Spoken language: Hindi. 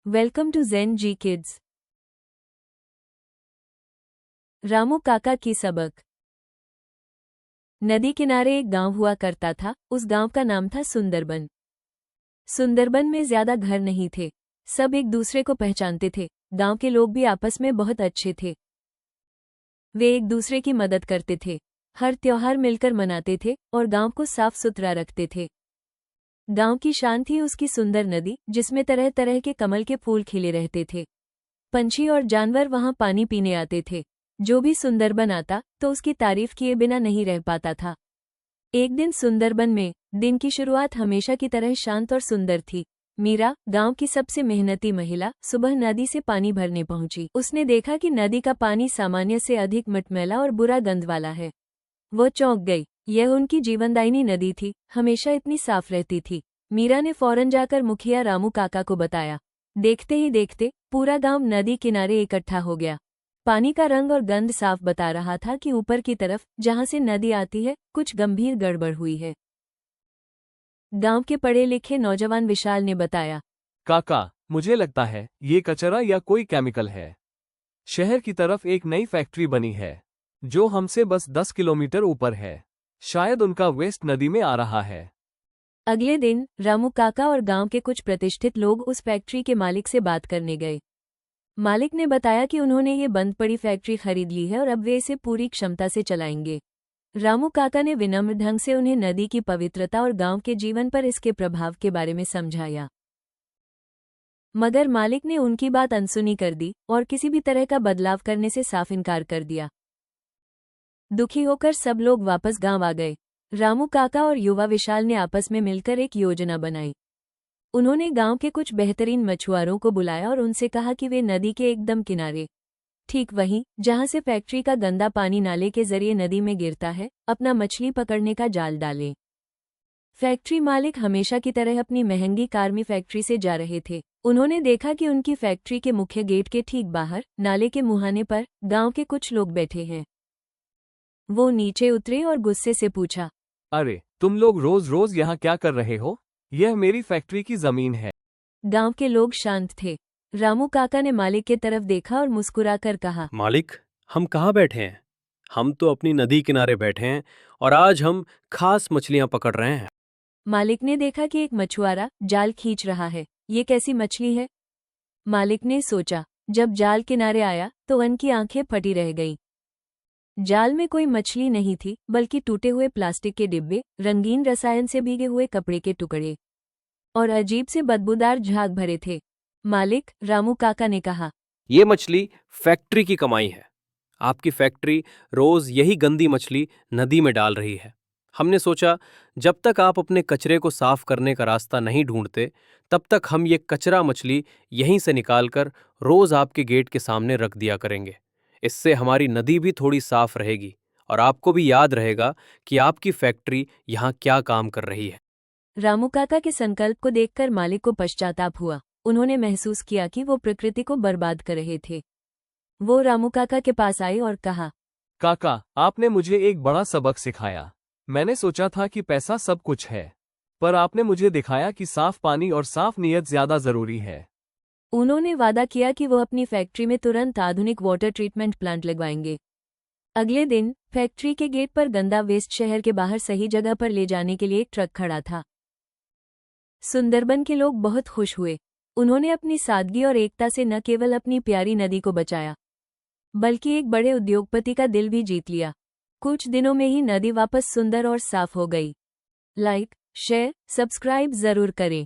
Welcome to Zen G Kids. Ramu काका की सबक। नदी किनारे एक गांव हुआ करता था। उस गांव का नाम था सुंदरबन। सुंदरबन में ज्यादा घर नहीं थे। सब एक दूसरे को पहचानते थे। गांव के लोग भी आपस में बहुत अच्छे थे। वे एक दूसरे की मदद करते थे। हर त्योहार मिलकर मनाते थे और गांव को साफ सुथरा रखते थे। गांव की शान थी उसकी सुंदर नदी, जिसमें तरह तरह के कमल के फूल खिले रहते थे। पंछी और जानवर वहां पानी पीने आते थे। जो भी सुंदरबन आता तो उसकी तारीफ किए बिना नहीं रह पाता था। एक दिन सुंदरबन में दिन की शुरुआत हमेशा की तरह शांत और सुंदर थी। मीरा, गांव की सबसे मेहनती महिला, सुबह नदी से पानी भरने पहुंची। उसने देखा कि नदी का पानी सामान्य से अधिक मटमैला और बुरा गंध वाला है। वो चौंक गई। यह उनकी जीवनदायिनी नदी थी, हमेशा इतनी साफ रहती थी। मीरा ने फौरन जाकर मुखिया रामू काका को बताया। देखते ही देखते पूरा गांव नदी किनारे इकट्ठा हो गया। पानी का रंग और गंध साफ बता रहा था कि ऊपर की तरफ, जहां से नदी आती है, कुछ गंभीर गड़बड़ हुई है। गांव के पढ़े लिखे नौजवान विशाल ने बताया। काका, मुझे लगता है ये कचरा या कोई केमिकल है। शहर की तरफ एक नई फैक्ट्री बनी है, जो हमसे बस 10 किलोमीटर ऊपर है। शायद उनका वेस्ट नदी में आ रहा है। अगले दिन रामू काका और गांव के कुछ प्रतिष्ठित लोग उस फैक्ट्री के मालिक से बात करने गए। मालिक ने बताया कि उन्होंने ये बंद पड़ी फैक्ट्री खरीद ली है और अब वे इसे पूरी क्षमता से चलाएंगे। रामू काका ने विनम्र ढंग से उन्हें नदी की पवित्रता और गांव के जीवन पर इसके प्रभाव के बारे में समझाया। मगर मालिक ने उनकी बात अनसुनी कर दी और किसी भी तरह का बदलाव करने से साफ इनकार कर दिया। दुखी होकर सब लोग वापस गांव आ गए। रामू काका और युवा विशाल ने आपस में मिलकर एक योजना बनाई। उन्होंने गांव के कुछ बेहतरीन मछुआरों को बुलाया और उनसे कहा कि वे नदी के एकदम किनारे, ठीक वहीं जहां से फैक्ट्री का गंदा पानी नाले के जरिए नदी में गिरता है, अपना मछली पकड़ने का जाल डालें। फैक्ट्री मालिक हमेशा की तरह अपनी महंगी कार में फैक्ट्री से जा रहे थे। उन्होंने देखा कि उनकी फैक्ट्री के मुख्य गेट के ठीक बाहर, नाले के मुहाने पर, गांव के कुछ लोग बैठे हैं। वो नीचे उतरे और गुस्से से पूछा, अरे, तुम लोग रोज रोज यहाँ क्या कर रहे हो? यह मेरी फैक्ट्री की जमीन है। गांव के लोग शांत थे। रामू काका ने मालिक की तरफ देखा और मुस्कुराकर कहा, मालिक, हम कहाँ बैठे हैं? हम तो अपनी नदी किनारे बैठे हैं और आज हम खास मछलियां पकड़ रहे हैं। मालिक ने देखा कि एक मछुआरा जाल खींच रहा है। ये कैसी मछली है? मालिक ने सोचा। जब जाल किनारे आया तो उनकी आंखें फटी रह गईं। जाल में कोई मछली नहीं थी, बल्कि टूटे हुए प्लास्टिक के डिब्बे, रंगीन रसायन से भीगे हुए कपड़े के टुकड़े और अजीब से बदबूदार झाग भरे थे। मालिक, रामू काका ने कहा, ये मछली फैक्ट्री की कमाई है। आपकी फैक्ट्री रोज यही गंदी मछली नदी में डाल रही है। हमने सोचा, जब तक आप अपने कचरे को साफ करने का रास्ता नहीं ढूंढते, तब तक हम ये कचरा मछली यहीं से निकालकर रोज आपके गेट के सामने रख दिया करेंगे। इससे हमारी नदी भी थोड़ी साफ रहेगी और आपको भी याद रहेगा कि आपकी फैक्ट्री यहाँ क्या काम कर रही है। रामू काका के संकल्प को देखकर मालिक को पश्चाताप हुआ। उन्होंने महसूस किया कि वो प्रकृति को बर्बाद कर रहे थे। वो रामू काका के पास आए और कहा, काका, आपने मुझे एक बड़ा सबक सिखाया। मैंने सोचा था कि पैसा सब कुछ है, पर आपने मुझे दिखाया कि साफ पानी और साफ नीयत ज्यादा जरूरी है। उन्होंने वादा किया कि वो अपनी फैक्ट्री में तुरंत आधुनिक वाटर ट्रीटमेंट प्लांट लगवाएंगे। अगले दिन फैक्ट्री के गेट पर गंदा वेस्ट शहर के बाहर सही जगह पर ले जाने के लिए एक ट्रक खड़ा था। सुंदरबन के लोग बहुत खुश हुए। उन्होंने अपनी सादगी और एकता से न केवल अपनी प्यारी नदी को बचाया, बल्कि एक बड़े उद्योगपति का दिल भी जीत लिया। कुछ दिनों में ही नदी वापस सुंदर और साफ हो गई। लाइक, शेयर, सब्सक्राइब जरूर करें।